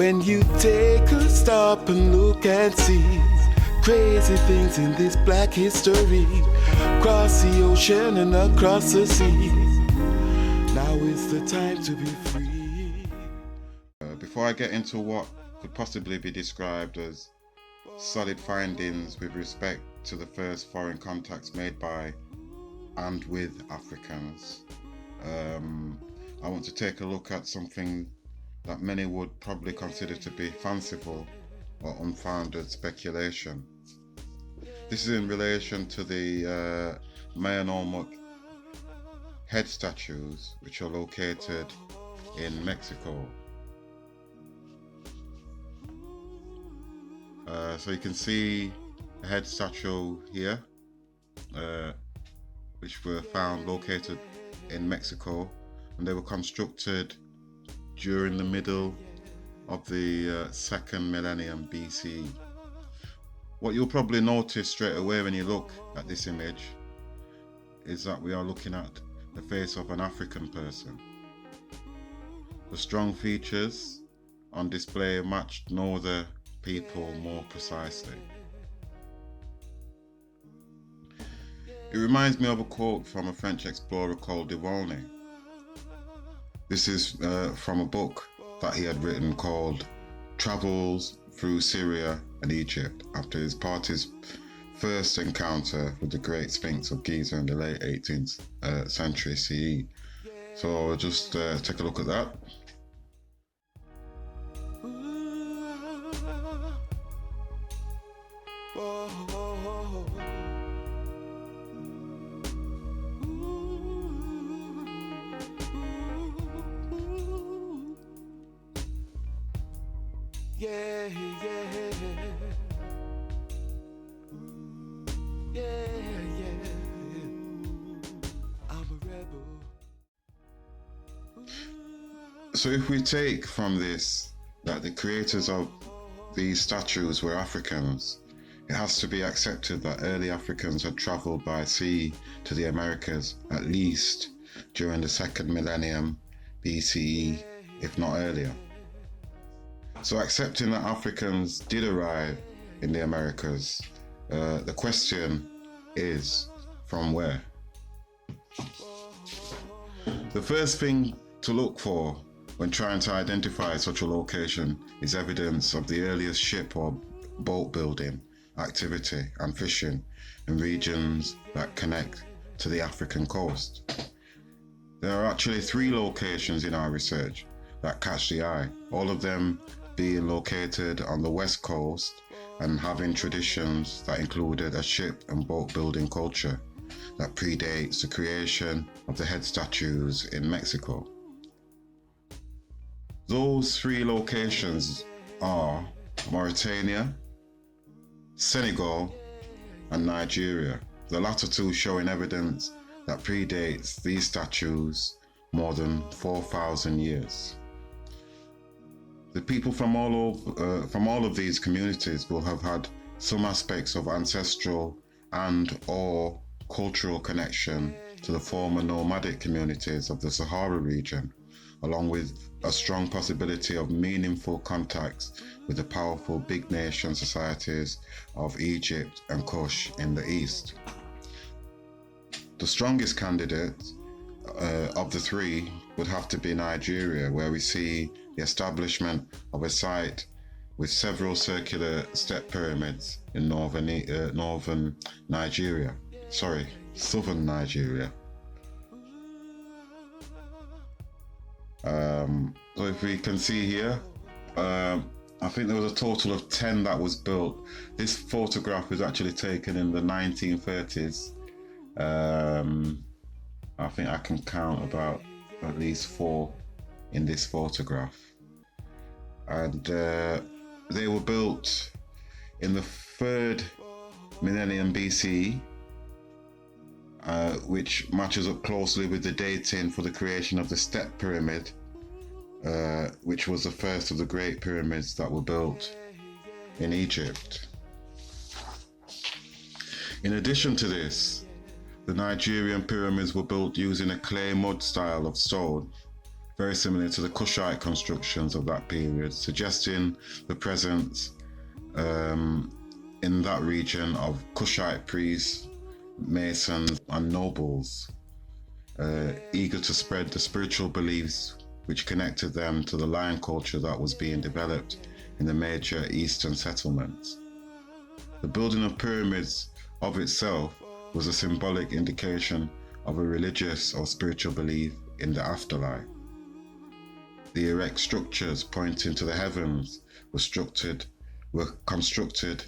When you take a stop and look and see crazy things in this black history, across the ocean and across the seas, now is the time to be free. Before I get into what could possibly be described as solid findings with respect to the first foreign contacts made by and with Africans, I want to take a look at something that many would probably consider to be fanciful or unfounded speculation. This is in relation to the Millennium head statues, which are located in Mexico. So you can see a head statue here, which were found located in Mexico, and they were constructed during the middle of the second millennium BCE. What you'll probably notice straight away when you look at this image is that we are looking at the face of an African person. The strong features on display matched no other people more precisely. It reminds me of a quote from a French explorer called de Volney. This is from a book that he had written called Travels Through Syria and Egypt, after his party's first encounter with the Great Sphinx of Giza in the late 18th century CE. So I'll just take a look at that. Yeah, yeah, yeah, I'm a rebel. So if we take from this that the creators of these statues were Africans, it has to be accepted that early Africans had traveled by sea to the Americas at least during the second millennium BCE, if not earlier. So accepting that Africans did arrive in the Americas, the question is, from where? The first thing to look for when trying to identify such a location is evidence of the earliest ship or boat building activity and fishing in regions that connect to the African coast. There are actually 3 locations in our research that catch the eye, all of them being located on the west coast and having traditions that included a ship and boat building culture that predates the creation of the head statues in Mexico. Those 3 locations are Mauritania, Senegal, and Nigeria, the latter 2 showing evidence that predates these statues more than 4,000 years. The people from all of these communities will have had some aspects of ancestral and/or cultural connection to the former nomadic communities of the Sahara region, along with a strong possibility of meaningful contacts with the powerful big nation societies of Egypt and Kush in the east. The strongest candidate of the 3 would have to be Nigeria, where we see the establishment of a site with several circular step pyramids in southern Nigeria. So if we can see here, I think there was a total of 10 that was built. This photograph was actually taken in the 1930s. I think I can count about at least 4 in this photograph. And they were built in the 3rd millennium BCE, which matches up closely with the dating for the creation of the step pyramid, which was the first of the great pyramids that were built in Egypt. In addition to this, the Nigerian pyramids were built using a clay mud style of stone very similar to the Kushite constructions of that period, suggesting the presence in that region of Kushite priests, masons, and nobles, eager to spread the spiritual beliefs which connected them to the lion culture that was being developed in the major eastern settlements. The building of pyramids of itself was a symbolic indication of a religious or spiritual belief in the afterlife. The erect structures pointing to the heavens were constructed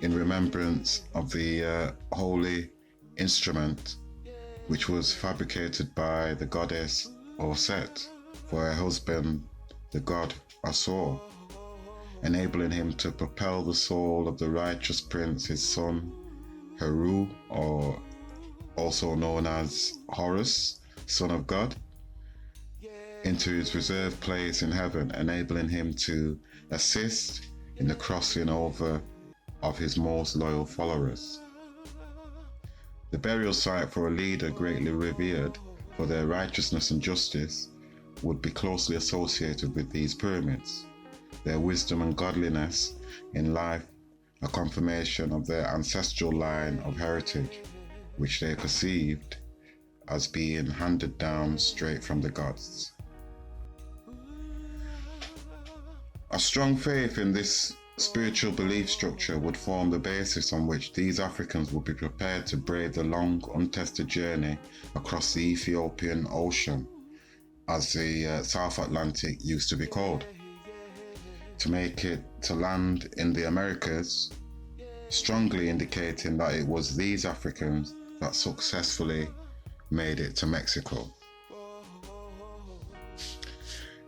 in remembrance of the holy instrument, which was fabricated by the goddess Set for her husband, the god Asur, enabling him to propel the soul of the righteous prince, his son Heru, or also known as Horus, son of God, into his reserved place in heaven, enabling him to assist in the crossing over of his most loyal followers. The burial site for a leader greatly revered for their righteousness and justice would be closely associated with these pyramids. Their wisdom and godliness in life, a confirmation of their ancestral line of heritage, which they perceived as being handed down straight from the gods. A strong faith in this spiritual belief structure would form the basis on which these Africans would be prepared to brave the long, untested journey across the Ethiopian Ocean, as the South Atlantic used to be called, to make it to land in the Americas, strongly indicating that it was these Africans that successfully made it to Mexico.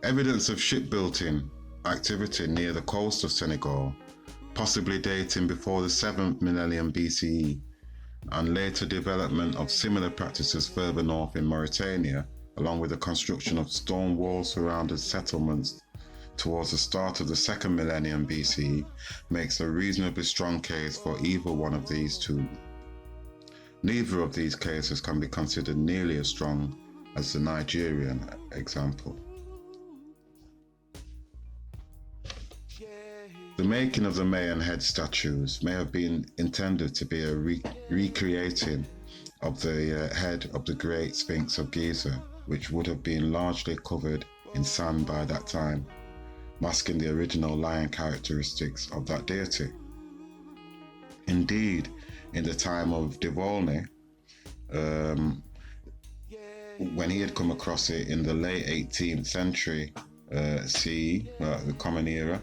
Evidence of shipbuilding activity near the coast of Senegal, possibly dating before the 7th millennium BCE, and later development of similar practices further north in Mauritania, along with the construction of stone walls surrounded settlements towards the start of the 2nd millennium BCE, makes a reasonably strong case for either one of these two. Neither of these cases can be considered nearly as strong as the Nigerian example. The making of the Mayan head statues may have been intended to be a recreating of the head of the Great Sphinx of Giza, which would have been largely covered in sand by that time, masking the original lion characteristics of that deity. Indeed, in the time of de Volney, when he had come across it in the late 18th century CE, the Common Era,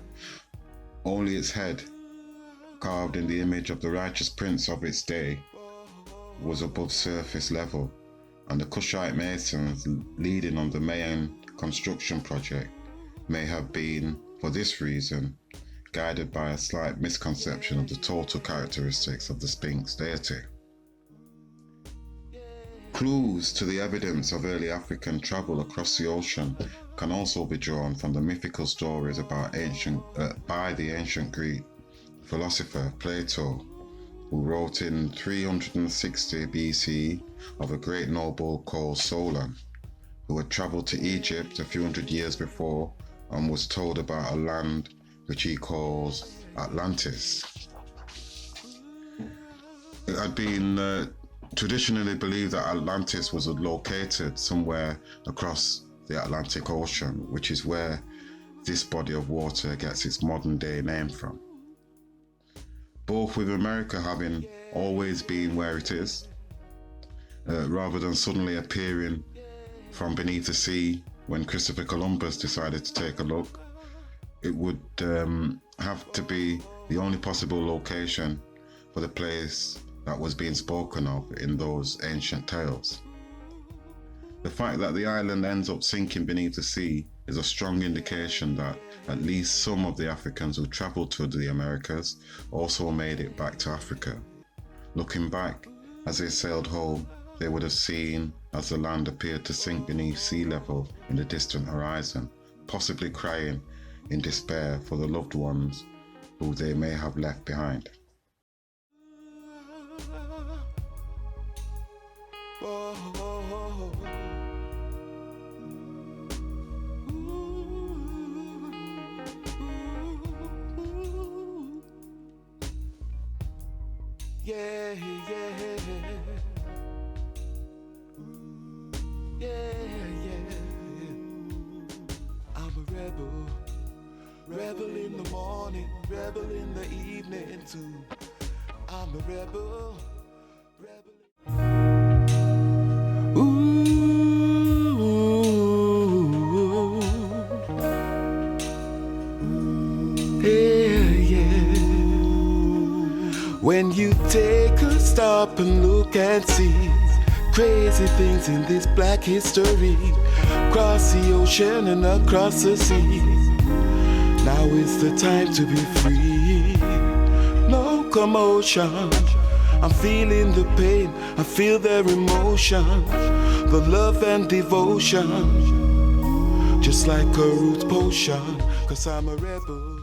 only its head, carved in the image of the righteous prince of its day, was above surface level, and the Kushite masons leading on the Mayan construction project may have been, for this reason, guided by a slight misconception of the total characteristics of the Sphinx deity. Clues to the evidence of early African travel across the ocean can also be drawn from the mythical stories about by the ancient Greek philosopher Plato, who wrote in 360 BCE of a great noble called Solon, who had travelled to Egypt a few hundred years before and was told about a land which he calls Atlantis. It had been traditionally believed that Atlantis was located somewhere across the Atlantic Ocean, which is where this body of water gets its modern day name from. Both with America having always been where it is, rather than suddenly appearing from beneath the sea when Christopher Columbus decided to take a look, it would have to be the only possible location for the place that was being spoken of in those ancient tales. The fact that the island ends up sinking beneath the sea is a strong indication that at least some of the Africans who travelled to the Americas also made it back to Africa. Looking back, as they sailed home, they would have seen as the land appeared to sink beneath sea level in the distant horizon, possibly crying in despair for the loved ones who they may have left behind. Yeah, yeah. Yeah. I'm a rebel. Rebel in the morning, rebel in the evening too. I'm a rebel. Ooh, yeah. When you take a stop and look and see crazy things in this black history, across the ocean and across the seas. Now is the time to be free. No commotion. I'm feeling the pain, I feel their emotion, the love and devotion, just like a root potion, 'cause I'm a rebel.